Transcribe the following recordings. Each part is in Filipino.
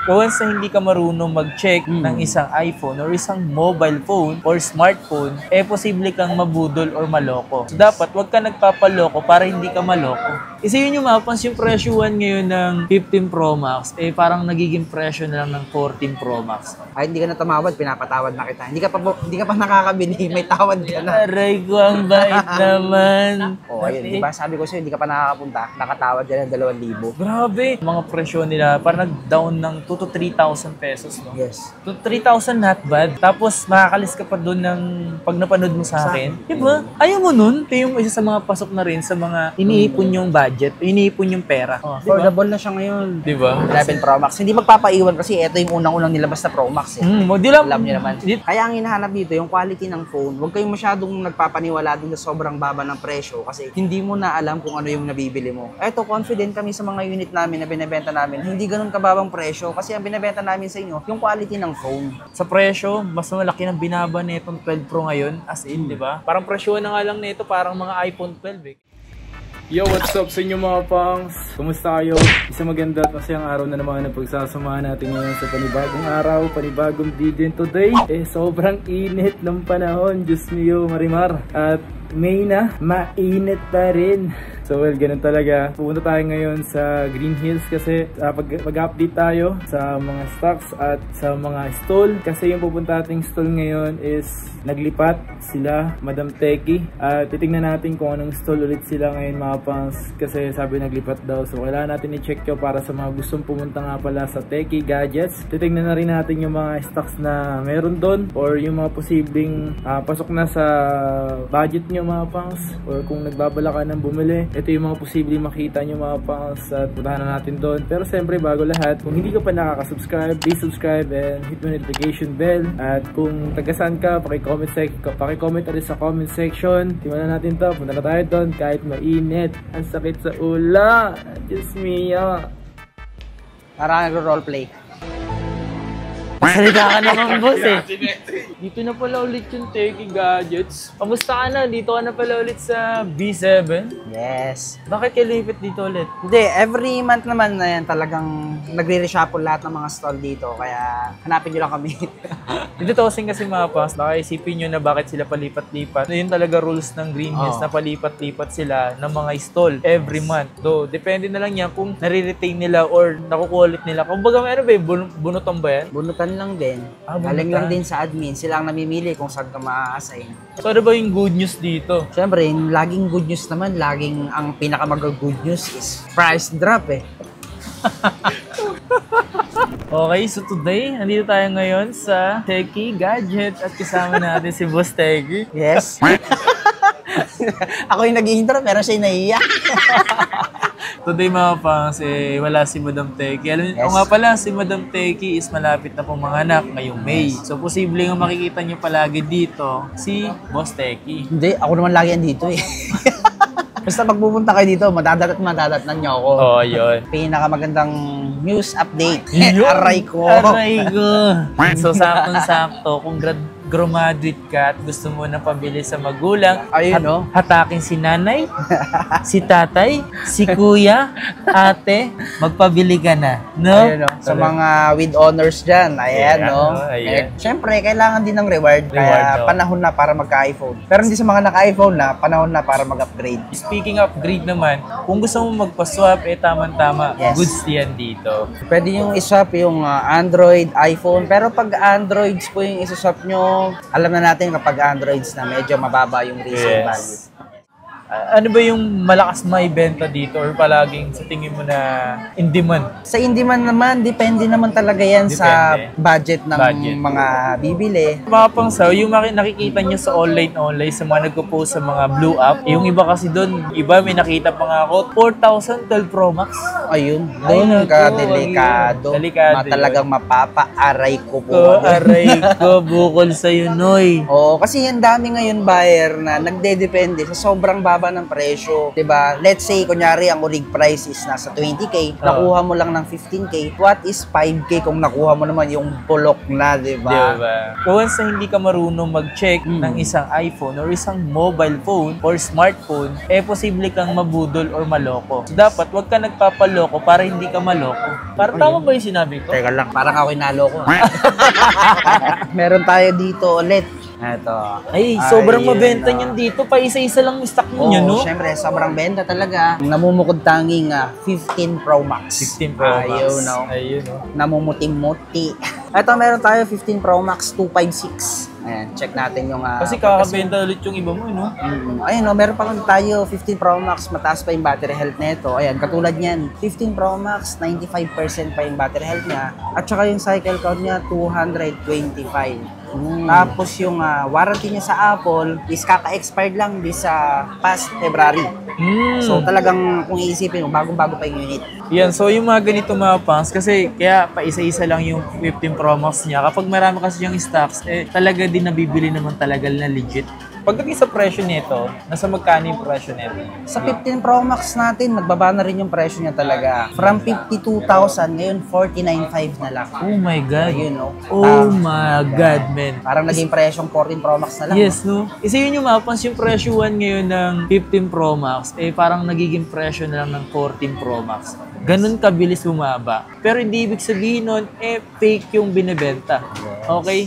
Once na hindi ka marunong mag-check ng isang iPhone or isang mobile phone or smartphone, posible kang mabudol or maloko. So, dapat wag ka nagpapaloko para hindi ka maloko. Kasi yun yung mapansin yung presyuhan ngayon ng 15 Pro Max, parang nagiging presyo na lang ng 14 Pro Max. Ay, hindi ka na tumawad, pinapatawad na kita. Hindi ka pa nakakabili, may tawad ka na. Aray ko, ang bait naman. Ayun, di ba? Sabi ko sa'yo, hindi ka pa nakakapunta, nakatawad ka ng 2,000. Grabe. Mga presyo nila, parang nag-down ng 2,000 to 3,000 pesos, no? Yes. 2,000 to 3,000 not bad. Tapos, makakalis ka pa doon ng pag napanood mo sa akin. Diba? Ayaw mo nun? Ito yung isa sa mga pasok na rin sa mga iniipon yung budget, iniipon yung pera. Affordable na siya ngayon. Diba? 11 Pro Max. Hindi magpapaiwan kasi ito yung unang-unang nilabas na Pro Max. Alam niyo naman. Kaya ang hinahanap dito, yung quality ng phone, huwag kayong masyadong nagpapaniwala dun sa sobrang baba ng presyo kasi hindi mo na alam kung ano yung nabibili mo. Eto, confident kami sa mga unit namin na binibenta namin. Hindi ganun kababang presyo kasi ang binibenta namin sa inyo, yung quality ng phone. Sa presyo, mas malaki ng binaba nitong 12 Pro ngayon, as in, di ba? Parang presyo na nga lang nito, parang mga iPhone 12 eh. Yo, what's up sa inyo mga pangs? Kumusta kayo? Isang maganda at masayang araw na naman ang pagsasamahan natin ngayon sa panibagong araw, panibagong video. Today, sobrang init ng panahon. Diyos niyo, Marimar. At May na, mainit pa rin. So well, ganun talaga. Pupunta tayo ngayon sa Green Hills kasi mag-update tayo sa mga stocks at sa mga stall. Kasi yung pupunta ating stall ngayon is naglipat sila, Madam Techie. At titignan natin kung anong stall ulit sila ngayon mga pangs. Kasi sabi naglipat daw. So kailangan natin i-check yun para sa mga gustong pumunta nga pala sa Techie Gadgets. Titignan na rin natin yung mga stocks na meron doon or yung mga posibleng pasok na sa budget nyo mga pangs. Or kung nagbabala ka ng bumili, ito yung mga posibleng makita nyo mga pangs at puntahan na natin doon. Pero siyempre bago lahat, kung hindi ka pa nakaka-subscribe, please subscribe and hit the notification bell. At kung taga-saan ka, paki-comment rin sa comment section. Timulan natin to, punta na tayo doon kahit mainit. Ang sakit sa ula. Diyos mia. Parang nagro-roleplay. Salita ka naman, boss eh. Dito na pala ulit yung Techie Gadgets. Kamusta ka na? Dito ka na pala ulit sa B7? Yes. Bakit kayo lipit dito ulit? Hindi, every month naman na yan talagang nagre-reshuffle lahat ng mga stall dito. Kaya hanapin nyo lang kami. Dito tosing kasi mga pangs, baka isipin nyo na bakit sila palipat-lipat. Yun talaga rules ng Green Hills na palipat-lipat sila ng mga stall every month. Though, depende na lang yan kung nare-retain nila or nakukulit nila. Kung baga ano ba bunutan ba yan? Bunutan lang din. Galing lang din sa admin. Sila ang namimili kung saan ka ma-assign. So ano ba yung good news dito? Siyempre, laging good news naman. Laging ang pinaka-good news is price drop eh. Okay, so today, nandito tayo ngayon sa Techie Gadgets at kasama natin si Boss Techie. Yes. Ako yung nag-intro pero siya nahiya. Today mga pangs, wala si Madam Techie. Alam niyo nga pala, si Madam Techie is malapit na pumanganak ngayong May. So posible nga makikita niyo palagi dito si Boss Techie. Hindi, ako naman lagi andito eh. Basta pag pupunta kayo dito, madadatnan niyo ako. Oo, yun. Pinakamagandang news update. Aray ko. Aray ko. So saktong-sakto, kung graduate ka at gusto mo na pabili sa magulang, hatakin si nanay, si tatay, si kuya, ate, magpabili ka na. No? Ayun, no? Sa mga with honors dyan, ayan, no? Ayan. Siyempre, kailangan din ng reward. Kaya panahon na para magka-iPhone. Pero hindi sa mga naka-iPhone na, panahon na para mag-upgrade. Speaking of upgrade naman, kung gusto mo magpa-swap, tama-tama, goods yan dito. Pwede yung iswap yung Android, iPhone, pero pag Androids po yung iswap nyo, alam na natin kapag Androids na medyo mababa yung resale value. Ano ba yung malakas maibenta dito or palaging sa tingin mo na in demand? Sa in demand naman, depende naman talaga yan sa budget ng mga bibili. Mga pangsaw, yung nakikita nyo sa online sa mga nagpo-post sa mga blue app, yung iba kasi doon, iba may nakita pa nga ako, 4,000 12 Pro Max. Ayun, doon ka delikado. Talagang mapapa-aray ko po. Aray ko, bukol sa'yo, Noy. Oo, kasi yung dami ngayon buyer na nagde-depende sa sobrang baba bumaba ng presyo, 'di ba? Let's say kunyari ang rig price is nasa 20k, nakuha mo lang ng 15k, what is 5k kung nakuha mo naman yung bulok na, 'di ba? Diba? Once na hindi ka marunong mag-check ng isang iPhone or isang mobile phone or smartphone, posible kang mabudol or maloko. So dapat wag ka nagpapaloko para hindi ka maloko. Para tama ba yung sinabi ko? Teka lang, parang ako naloko. Meron tayo dito ulit. Ito. Ay, sobrang mabenta niyan dito. Pa isa-isa lang yung stock niyo, no? Syempre, sobrang benta talaga. Namumukod tanging 15 Pro Max. 15 Pro Max. Ayun, no? Ayun, no? Namumuti-muti. Ito, meron tayo 15 Pro Max 256. Ayan, check natin yung... Kasi kakabenta ulit yung iba mo, no? Ayun, no, meron pa lang tayo 15 Pro Max, mataas pa yung battery health nito. Ayan, katulad niyan, 15 Pro Max, 95% pa yung battery health niya. At saka yung cycle count niya, 225. Tapos yung warranty niya sa Apple is kaka-expired lang this past February. So talagang kung iisipin mo, bagong-bago pa yung unit. Yan, so yung mga ganito mga pangs, kasi kaya pa isa-isa lang yung 15 Pro Max niya. Kapag marami kasi yung stocks, talaga din nabibili naman talaga na legit. Pagdating sa presyo nito, nasa magkano yung presyo nito? Sa 15 Pro Max natin, nagbaba na rin yung presyo niya talaga. From 52,000, ngayon 49,500 na lang. Oh my God. Ayun, no? Oh my God, man. Parang naging presyong 14 Pro Max na lang. Yes, no? Isa yun yung mapans yung presyo 1 ngayon ng 15 Pro Max, parang nagiging presyo na lang ng 14 Pro Max. Ganun kabilis bumaba. Pero hindi ibig sabihin nun, fake yung binibenta. Okay?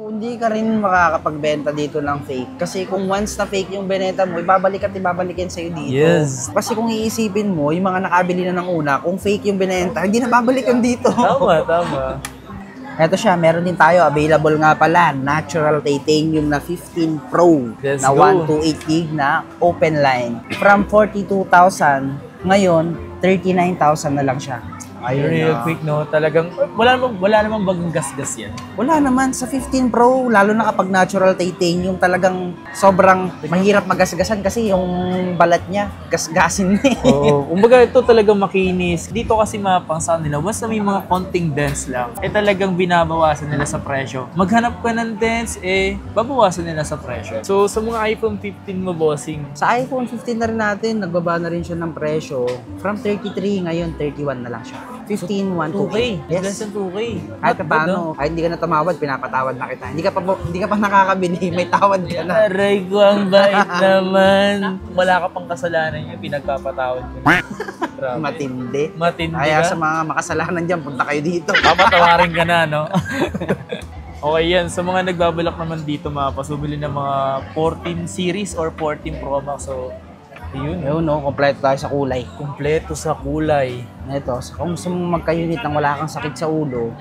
Hindi ka rin makakapagbenta dito ng fake. Kasi kung once na fake yung binenta mo, ibabalik at ibabalikin sa'yo dito. Yes. Kasi kung iisipin mo, yung mga nakabili na ng una, kung fake yung binenta, hindi na babalikan dito. Tama, tama. Eto siya, meron din tayo, available nga pala, natural titanium na 15 Pro Let's na go. 128 gig na open line. From 42,000, ngayon, 39,000 na lang siya. Ayun, real quick, no? Talagang, wala namang bagang gas-gas yan. Wala naman. Sa 15 Pro, lalo na kapag natural titanium, talagang sobrang mahirap magasgasan kasi yung balat niya, gasgasin na eh. Oo. Kumbaga, ito talagang makinis. Dito kasi mapang sa nila, once na may mga konting dents lang, talagang binabawasan nila sa presyo. Maghanap ka ng dents, babawasan nila sa presyo. So, sa mga iPhone 15 mo, bossing, Sa iPhone 15 na rin natin, nagbaba na rin siya ng presyo. From 33, ngayon 31 na lang siya. 15, 1, 2K. 2K. Yes. Yes. 2K. Kahit pa paano, kahit hindi ka na tumawad, pinapatawad na kita. Hindi ka pa nakakabili, may tawad ka na. Aray ko, ang bait naman. Wala ka pang kasalanan yung pinagpapatawad ko. Grabe. Matindi. Matindi Kaya ka? sa mga makasalanan dyan, punta kayo dito. Papatawarin ka na, no? Okay, yan. Sa mga nagbabalak naman dito, pasubili ng mga 14 series or 14 Pro Max. So, yun. Yun, no? Kompleto tayo sa kulay. Kompleto sa kulay. Ito, kung gusto mong magka-unit nang wala kang sakit sa ulo,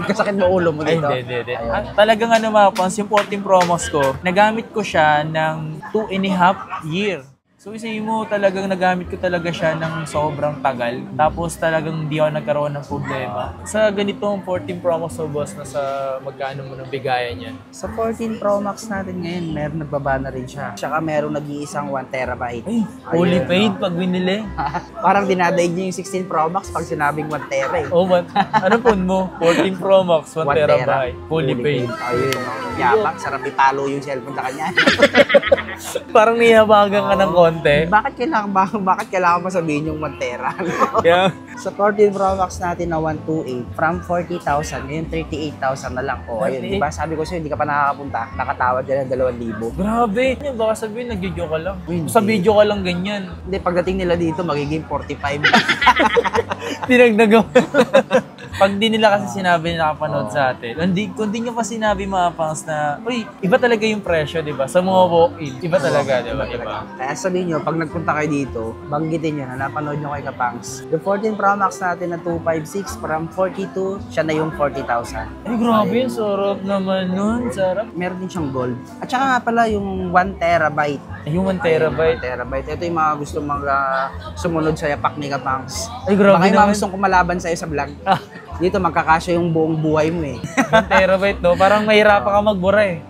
kasakit mo ulo mo Ay, dito. hindi. Talagang mapans, yung 14 Pro Max ko, nagamit ko siya ng 2.5 year. So isipin mo, talagang nagamit ko talaga siya ng sobrang tagal. Tapos talagang di ako nagkaroon ng problema. Sa ganitong 14 Pro Max, so boss, nasa magkano mo ng bigayan yan? Sa 14 Pro Max natin ngayon, meron nagbaba na rin siya. Tsaka meron nag-iisang 1 terabyte. Ay, fully paid pag binili. Parang dinadaig niyo yung 16 Pro Max pag sinabing 1 tera eh. Oh, ano phone mo? 14 Pro Max, 1 terabyte. Fully paid. Ayun. Yapak, sarap ipalo yung cellphone sa kanya. Parang niyabagan ka ng konti. Bakit kailangan masabihin yung 1 tera? Yeah. Sa 14 Pro Max natin na 128, from 40,000, ngayon 38,000 na lang. O, ayun, diba? Sabi ko sa'yo, hindi ka pa nakakapunta. Nakatawad ka ng 2,000. Grabe. Baka sabihin, nag-video ka lang. Hindi. Sa video ka lang ganyan. Hindi, pagdating nila dito, magiging 45. Tinagnagawa. Pag di nila kasi sinabi na nakapanood sa atin, kung di nyo pa sinabi mga pangs na, uy, iba talaga yung presyo, di ba? Sa mga walk-in, iba talaga, di ba? Iba. Kaya sabihin nyo, pag nagpunta kayo dito, banggitin nyo na napanood nyo kay Kapangs. Yung 14 Pro Max natin na 256, from 42, siya na yung 40,000. Ay, grabe yun. Sarap naman nun. Sarap. Meron din siyang gold. At saka nga pala yung 1 terabyte. Ay, yung 1 terabyte. 1 terabyte. Ito yung mga gusto sumunod sa yapak ni Kapangs. Ay, grabe Baka yung mga naman. gustong kumalaban sa'yo sa vlog. Dito magkakasya yung buong buhay mo eh. 1 terabyte, no? Parang mahirapan ka magbura eh.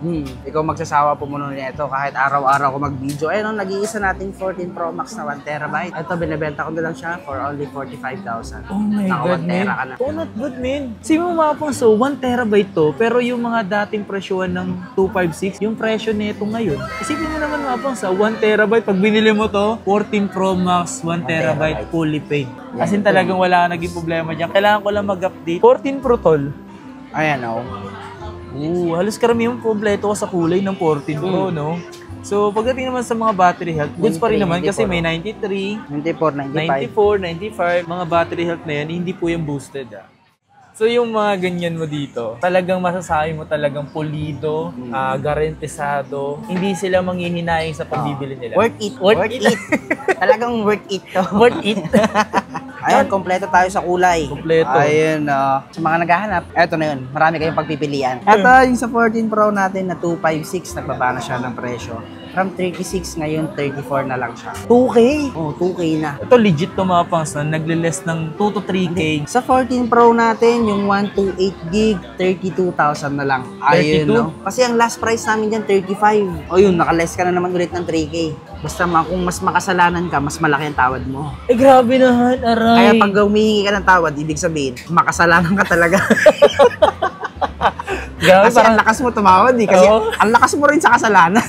Ikaw magsasawa pumunod nito kahit araw-araw ko mag-video. Ayun, nag-iisa nating 14 Pro Max na 1 terabyte. Ito, binibenta ko na lang siya for only 45,000. Oh my Naka God, 1 man. tera ka na. Oh, not good, man. Sige mo mga pangso, 1 terabyte to, pero yung mga dating presyoan ng 256, yung presyo nito ngayon, isipin mo naman mga pangso, 1 terabyte, pag binili mo to, 14 Pro Max, 1 terabyte, fully paid. As in talagang wala ka naging problema dyan. Kailangan ko lang mag-update. 14 Pro tol. Ayan, oh. Halos karamihan kompleto ko sa kulay ng 14 Pro, no? So, pagdating naman sa mga battery health, goods pa rin naman kasi may 93, 94, 95. 94, 95, mga battery health na yan, hindi po yung boosted. So, yung mga ganyan mo dito, talagang masasabi mo talagang pulido, garantisado, hindi sila manghihinayang sa pagbibili nila. Worth it. Worth it. Talagang worth it to. Worth it. Ayun, kompleto tayo sa kulay. Kompleto. Ayun, sa mga naghahanap, eto na yun. Marami kayong pagpipilian. Ito, yung sa 14 Pro natin na 256, nagbaba na siya ng presyo. From 36, ngayon 34 na lang siya. 2K? Oh, 2K na. Ito legit to mga pangs na nagle-less ng 2 to 3K. Sa 14 Pro natin, yung 128 gig, 32,000 na lang. Ayun, 32? no? Kasi ang last price namin dyan, 35. O yun, nakaless ka na naman ulit ng 3K. Basta kung mas makasalanan ka, mas malaki ang tawad mo. Eh grabe naman, aray. Kaya pag humihingi ka ng tawad, ibig sabihin, makasalanan ka talaga. Grabe, Kasi ang lakas mo tumawad eh. Kasi ang lakas mo rin sa kasalanan.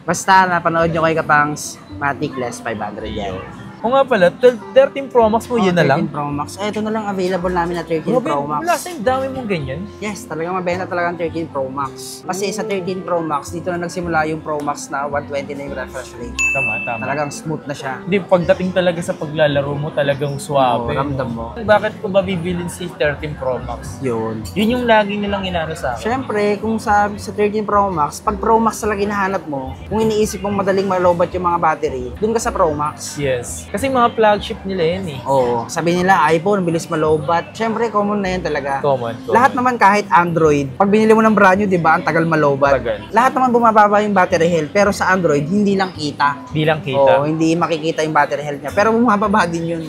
Basta napanood nyo kay Kapangs, Matic Less 500 yan. O nga pala, 13 Pro Max mo, yun na lang? 13 Pro Max. Ito na lang available namin na 13 Pro Max. Wala sa'yo, dami mong ganyan. Yes, talagang mabenta talaga ang 13 Pro Max. Kasi sa 13 Pro Max, dito na nagsimula yung Pro Max na 120 na yung refresh rate. Tama. Talagang smooth na siya. Hindi, pagdating talaga sa paglalaro mo, talagang suwabe. Ramdam mo. Bakit ko ba bibilin si 13 Pro Max? Yun. Yun yung lagi nilang inano sa akin. Siyempre, kung sa 13 Pro Max, pag Pro Max talaga hinahanap mo, kung iniisip mong madaling malobat yung mga battery, dun ka sa Pro Max. Yes. Kasi mga flagship nila yan eh. Oo. Sabi nila, iPhone, bilis malobat. Siyempre, common na yan talaga. Common. Lahat naman kahit Android, pag binili mo ng brand new, di ba, ang tagal malobat. Tagal. Lahat naman bumababa yung battery health, pero sa Android, hindi lang kita. Di lang kita. Oo, hindi makikita yung battery health niya. Pero bumababa din yun.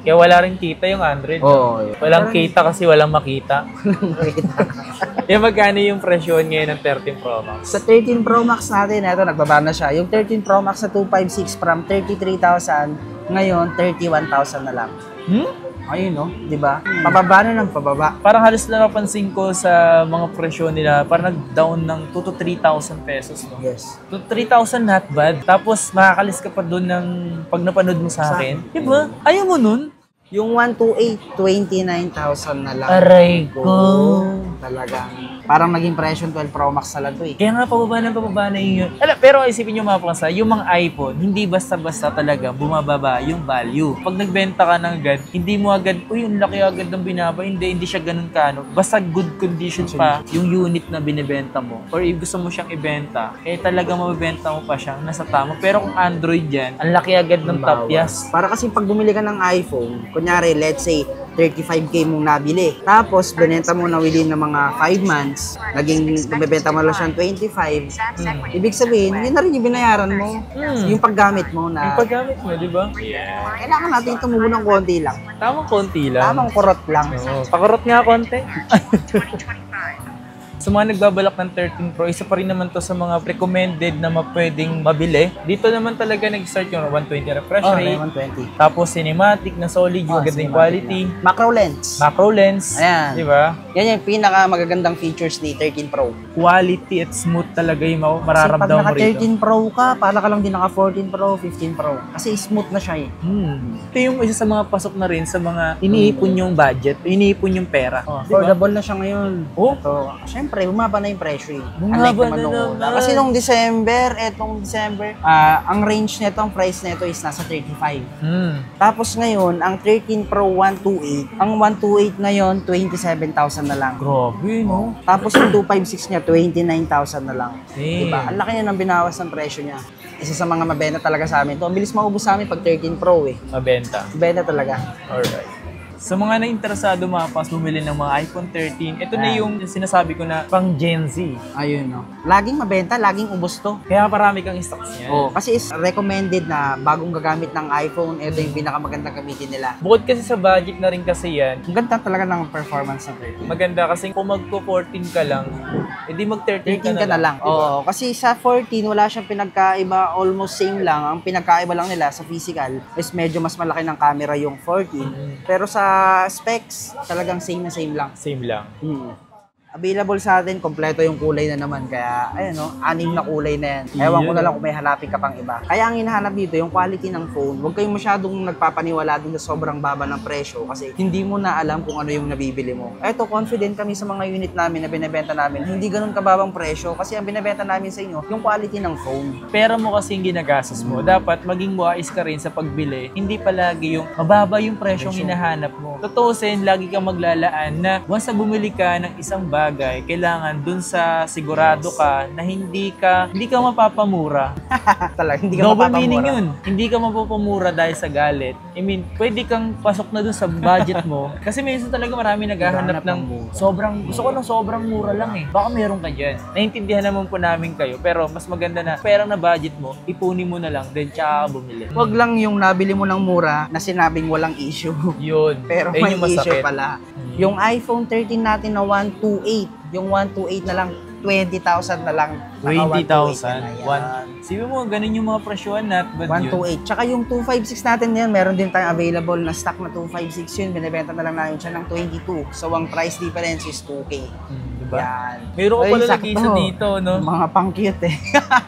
Kaya wala rin kita yung Android. Oo. Walang kita kasi walang makita. Yung magkano yung presyo ngayon ng 13 Pro Max? Sa 13 Pro Max natin, ito, nagbaba na siya. Yung 13 Pro Max sa 256 from 33,000, ngayon 31,000 na lang. Ayun, no? Di ba? Pababa na ng pababa. Parang halos na napansin ko sa mga presyo nila, parang nag-down ng 2 to 3,000 pesos. No? Yes. 2 to 3,000 not bad. Tapos makakalis ka pa doon ng pag napanood mo sa akin. Diba? Ayaw mo nun? Yung 128, 29,000 na lang. Aray ko. Talagang parang naging presyo 12 Pro Max na lang to eh. Kaya nga pababa na yun. Pero isipin nyo mga pangsa, yung mga iPhone, hindi basta-basta talaga bumababa yung value. Pag nagbenta ka ng agad, hindi mo agad, uy, yung laki agad ng binaba. Hindi siya ganun kano. Basta good condition pa yung unit na binibenta mo. Or if gusto mo siyang ibenta, talaga mabibenta mo pa siyang nasa tama. Pero kung Android yan, ang laki agad ng tapyas. Para kasi pag bumili ka ng iPhone, kunyari, let's say, 35K mong nabili. Tapos, binenta mo na within ng mga 5 months, naging bibenta mo lang siyang 25. Ibig sabihin, yun na rin yung binayaran mo. Yung paggamit mo na... Yung paggamit mo, di ba? Kailangan natin tumubo ng konti lang. Tamang konti lang. Tamang kurot lang. Oo. Pakurot nga konti. Sa mga nagbabalak ng 13 Pro, isa pa rin naman to sa mga recommended na pwedeng mabili. Dito naman talaga nag-start yung 120 refresh rate. 120. Tapos cinematic na solid, yung maganda yung quality. Macro lens. Macro lens. Ayan. Di ba? Yan yung pinaka magagandang features ni 13 Pro. Quality at smooth talaga yung Kasi pag mararamdaman mo naka rito. 13 Pro ka, para ka lang din naka 14 Pro, 15 Pro. Kasi smooth na siya eh. Ito yung isa sa mga pasok na rin sa mga iniipon yung budget, iniipon yung pera. Affordable na siya ngayon. Oh? So, syempre, bumaba na yung presyo eh. Bumaba Unlike na noon. naman. Kasi nung December, ang range nito, ang price nito is nasa 35. Tapos ngayon, ang 13 Pro 128, ang 128 ngayon, 27,000 na lang. Grabe, no? Tapos yung 256 niya, 29,000 na lang. Damn. Diba? Ang laki niya ng binawas ng presyo niya. Isa sa mga mabenta talaga sa amin to. Ang bilis maubos sa amin pag 13 Pro eh. Mabenta. Benta talaga. Alright. Sa mga na-interesado mga pangs bumili ng mga iPhone 13, ito na yung sinasabi ko na pang Gen Z. Ayun, no. Laging mabenta, laging ubos to. Kaya marami kang stocks niyan. Oh, kasi is recommended na bagong gagamit ng iPhone, ito yung pinakamagandang gamitin nila. Bukod kasi sa budget na rin kasi yan, Ang ganda talaga ng performance ng 13. maganda kasi kung magpo-14 ka lang, edi mag-13 13 ka na lang. Diba? Oo, kasi sa 14 wala siyang pinagkaiba, almost same lang. Ang pinagkaiba lang nila sa physical is medyo mas malaki ng camera yung 14. Pero sa specs, talagang same na same lang. Same lang. Available sa atin, kompleto yung kulay na naman. Kaya, ayun no, 6 na kulay na yan. Ewan ko na lang kung may hanapin ka pang iba. Kaya ang hinahanap dito, yung quality ng phone, huwag kayong masyadong nagpapaniwala dun sa sobrang baba ng presyo kasi hindi mo na alam kung ano yung nabibili mo. Eto, confident kami sa mga unit namin na binibenta namin. Hindi ganun kababang presyo kasi ang binibenta namin sa inyo, yung quality ng phone. Pera mo kasi yung ginagastos mo. Dapat maging wise ka rin sa pagbili. Hindi palagi yung mababa yung presyong hinahanap mo. Tutusin, lagi kang maglalaan na once na bumili ka ng isang bagay, kailangan dun sa sigurado ka na hindi ka mapapamura. Talaga, hindi ka Double mapapamura. meaning yun. Hindi ka mapapamura dahil sa galit. I mean, pwede kang pasok na dun sa budget mo. Kasi minsan talaga marami naghahanap ng sobrang, gusto ko ng sobrang mura lang eh. Baka meron ka dyan. Naintindihan naman po namin kayo. Pero mas maganda na perang na budget mo, ipunin mo na lang, then tsaka ka bumili. Huwag lang yung nabili mo ng mura na sinabing walang issue. Yun. Pero Ayun may yung masakit. issue pala. Yung iPhone 13 natin na 128, yung 128 na lang, 20,000 na lang. 20,000. Sabi mo, ganun yung mga presyohan not bad yun. 128. Tsaka yung 256 natin yan, meron din tayong available na stock na 256 yun. Binibenta na lang namin siya ng 22. So, ang price difference is 2K. Diba? Yan. Meron ko Ay, pala sakto. nag-isa dito, no? Mga pang-cute eh.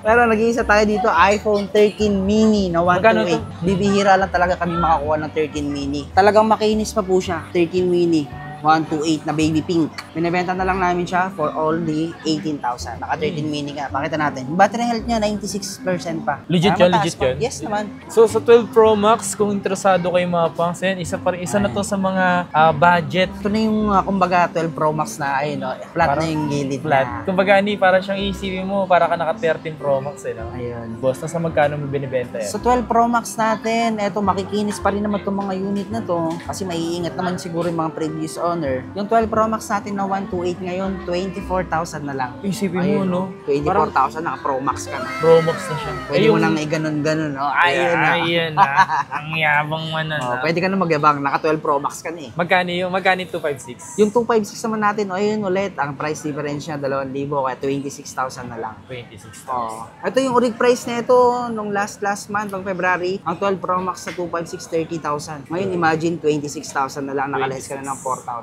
Pero nag-iisa tayo dito, iPhone 13 mini na Magkano 128. Bibihira lang talaga kami makakuha ng 13 mini. Talagang makinis pa po siya, 13 mini. 128 na baby pink. Binibenta na lang namin siya for only 18,000. Naka 13 mini ka. Pakita natin. Yung battery health niya, 96% pa. Legit Kaya yan, mataas legit pa. yan. Yes naman. So sa 12 Pro Max, kung interesado kayo mga pangs, yan, isa na to sa mga budget. Ito na yung, kumbaga, 12 Pro Max na, ayun, no, flat na yung gilid Flat. na. Kumbaga, para siyang isipin mo, para ka naka 13 Pro Max, eh, no? Ayun. Boss, nasa magkano mo binibenta yan? Sa 12 Pro Max natin, eto makikinis pa rin naman itong mga unit na to kasi maiingat naman siguro yung mga previous owner. Yung 12 Pro Max natin na 128 ngayon, 24,000 na lang. Isipin mo, Ayun, no? 24,000 naka Pro Max ka na. Pro Max na siya. Pwede mo nang i-ganon-ganon, no? Ayun na. Ayun na. Ang yabang man na. Oh, pwede ka na magyabang, naka 12 Pro Max ka na eh. Magkano yung 256? Yung 256 naman natin, ayun ulit, ang price difference niya 2,000 kaya 26,000 na lang. 26,000. Oh. Ito yung orig price na ito nung last month, ng February. Ang 12 Pro Max sa 256, 30,000. Ngayon, imagine 26,000 na lang, nakaless ka na ng 4,000.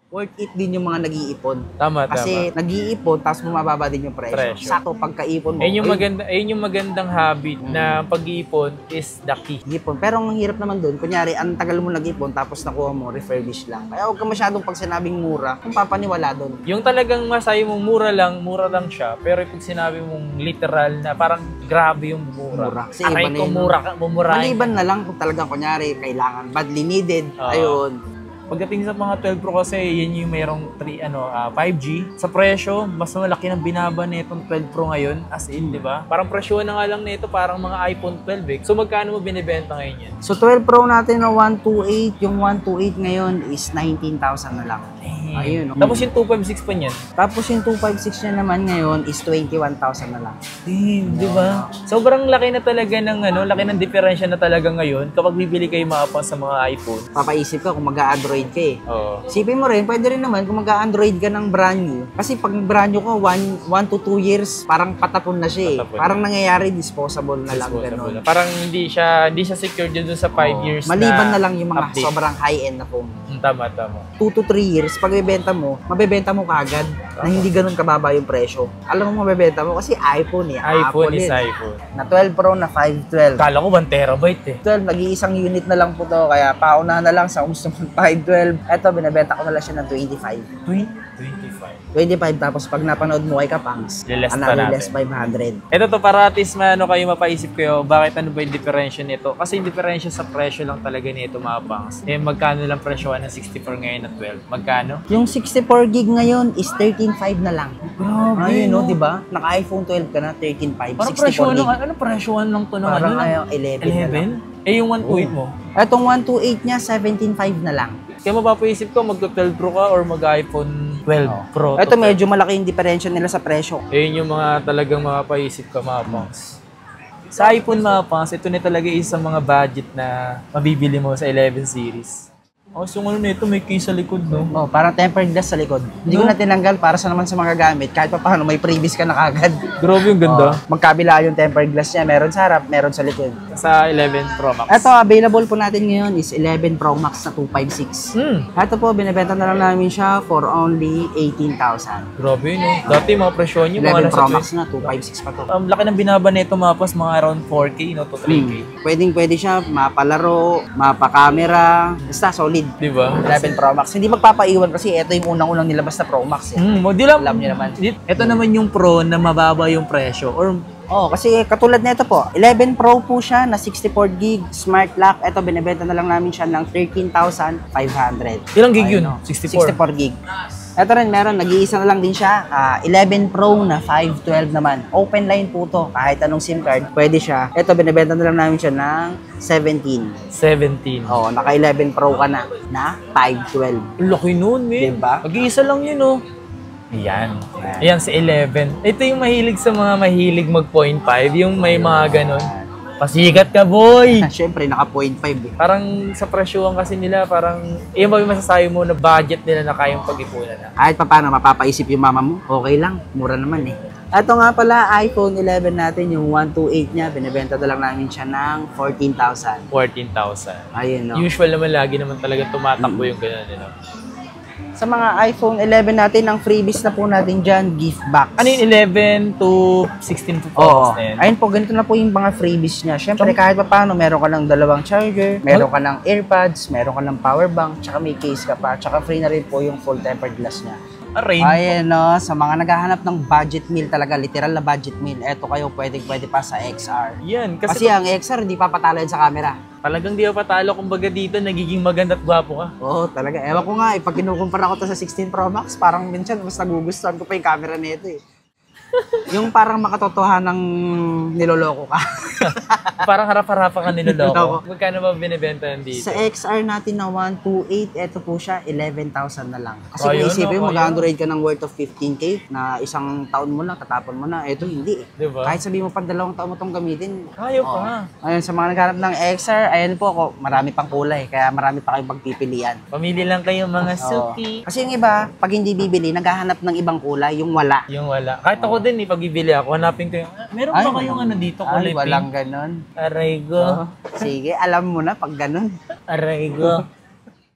Worth it din yung mga nag-iipon. Tama, Kasi nag-iipon, tapos bumababa din yung presyo. Presyo. Sakto, pagkaipon mo. Ayun yung magandang habit na pag-iipon is the key. Ipon. Pero ang hirap naman doon, kunyari, ang tagal mo nag-ipon, tapos nakuha mo, refurbish lang. Kaya huwag ka masyadong pag sinabing mura, kung papaniwala doon. Yung talagang masabi mo mura lang siya. Pero pag sinabi mong literal na parang grabe yung mura. Mura. Kasi Aray iba na ko, yun. mumurahin. Maliban na lang kung talagang, kunyari, kailangan, badly needed. Ayun. Pagdating sa mga 12 Pro kasi, yun yung mayroong 5G. Sa presyo, mas malaki ng binaba nitong 12 Pro ngayon. As in, di ba? Parang presyo na nga lang nito, parang mga iPhone 12 eh. So magkano mo binibenta ngayon yan? So 12 Pro natin na 128, yung 128 ngayon is 19,000 na lang. Ayun. Tapos yung 256 pa niyan. Tapos yung 256 niya naman ngayon is 21,000 na lang. Di ba? Sobrang laki na talaga ng laki ng diferensya na talaga ngayon kapag bibili kayo mga sa mga iPhone. Papaisip ka kung mag-a-Android ka eh. Oo. Isipin mo rin, pwede rin naman kung mag-a-Android ka ng brand new. Kasi pag brand new ka, 1 to 2 years, parang patapon na siya eh. Patapon. Parang nangyayari, disposable na lang. Ganun. Parang hindi siya secured dun sa 5 years maliban na lang yung mga update. sobrang high-end na phone. Tama. 2 to 3 years, pag mabebenta mo kagad na hindi ganun kababa yung presyo. Alam mo mabebenta mo kasi iPhone eh. iPhone is Apple iPhone. Na 12 Pro na 512. Kala ko 1 terabyte eh. 12, nag-iisang unit na lang po to. Kaya paunahan na lang sa gusto mong 512. Eto, binibenta ko na lang siya ng 25. 25. 25 tapos pag napanood mo ay kapangs. Liles pa natin. Less 500. Ito to para at least kayo mapaisip kayo bakit ano ba yung differential nito. Kasi yung differential sa presyo lang talaga nito mga pangs. Eh magkano lang presyoan ng 64 ngayon na 12? Magkano magkano? Yung 64 gig ngayon is 13.5 na lang. Grabe, Ayun, no? di ba? Naka-iPhone 12 ka na, 13.5, Parang 64 presyo gig. ano presyoan lang to ng Parang ano? ayaw, 11 na lang. Eh, yung 128 mo? Itong 128 niya, 17.5 na lang. Kaya mapapaisip ko, magto-12 Pro ka or mag-iPhone 12 Pro. Ito medyo malaki yung differential nila sa presyo. Ayun yung mga talagang mapapaisip ka, mga pangs. Sa iPhone, mga pangs, ito na talaga isang mga budget na mabibili mo sa 11 series. Oh, so ano nito, may case sa likod, no? Oh, parang tempered glass sa likod. Hindi ko na tinanggal para sa naman sa mga gamit. Kahit pa paano, may previous ka na kagad. Grabe yung ganda. Magkabila yung tempered glass niya. Meron sa harap, meron sa likod. Sa 11 Pro Max. Ito, available po natin ngayon is 11 Pro Max na 256. Ito po, binibenta na lang namin siya for only 18,000. Grabe, no? Dati mga presyo nyo, 11 mga Pro nasa Max na, 256 pa to. laki ng binaba nito, mga pas, mga around 4K, no? To 3K. Pwede siya mapalaro, mapa-camera, basta solid. Di ba? 11 Pro Max. Hindi magpapaiwan kasi ito yung unang-unang nilabas na Pro Max. Eh. Alam niyo naman. Ito naman yung Pro na mababa yung presyo. Or Kasi katulad nito po, 11 Pro po siya na 64 gig smart lock. Ito, binibenta na lang namin siya ng 13,500. ilang gig yun? Ayun, 64? 64 gig. Ito rin, nag-iisa na lang din siya. 11 Pro na 512 naman. Open line po to. Kahit anong SIM card, pwede siya. Ito, binibenta na lang namin siya ng 17. 17. Naka 11 Pro ka na 512. Laki nun, man. Diba? Mag-iisa lang yun, oh. Ayan si 11. Ito yung mahilig sa mga mahilig mag 0.5. Yung may mga ganun. Pasikat ka, boy! Siyempre, naka 0.5 eh. Parang sa presyuhan kasi nila, parang, yun ba yung masasabi mo na budget nila na kayang pag-ipunan na? Kahit pa paano, mapapaisip yung mama mo, okay lang. Mura naman eh. Ito nga pala, iPhone 11 natin, yung 128 niya, binibenta na lang namin siya ng 14,000. 14,000. Ayun, no? Usual naman lagi naman talaga tumatakbo yung gano'n, Sa mga iPhone 11 natin, ang freebies na po natin dyan, gift box. Ano yung 11 to 16 to 12 na yan? Ayun po, ganito na po yung mga freebies niya. Siyempre, kahit pa paano, meron ka ng dalawang charger, meron ka ng earpads, meron ka ng power bank, tsaka may case ka pa, tsaka free na rin po yung full tempered glass niya. Ayun, no, sa mga naghahanap ng budget meal talaga, literal na budget meal, eto kayo pwede pa sa XR. Yan, Kasi ang XR, hindi pa patalo yan sa camera. Talagang di pa patalo, kumbaga dito, nagiging maganda at gwapo ka. Oo, talaga. Ewan ko nga, pag kinukumpara ko to sa 16 Pro Max, parang minsan mas nagugustuhan ko pa yung camera nito eh. Yung parang makatotohanang niloloko ka. Parang harap-harapan ka niloloko. Magkano ba binibenta dito? Sa XR natin na 128, eto po siya, 11,000 na lang. Kasi Ayun, kung isipin mo, ayun. mag-Android ka ng worth of 15K na isang taon mo lang, tatapon mo na. Eto, hindi eh. Diba? Kahit sabihin mo pag 2 taon mo itong gamitin. Ayaw pa nga. Ayun, sa mga naghanap ng XR, ayan po ako, marami pang kulay. Kaya marami pa kayong pagpipilian. Pamili lang kayo mga Oo. suki. Kasi yung iba, pag hindi bibili, naghahanap ng ibang kulay, yung wala. Yung wala. Kahit ako din, pag bibili ako, hanapin ko yung, meron ba kayong ano dito, kulay Ay, walang pink? ganon. Aray ko. Sige, alam mo na pag ganon. Aray ko.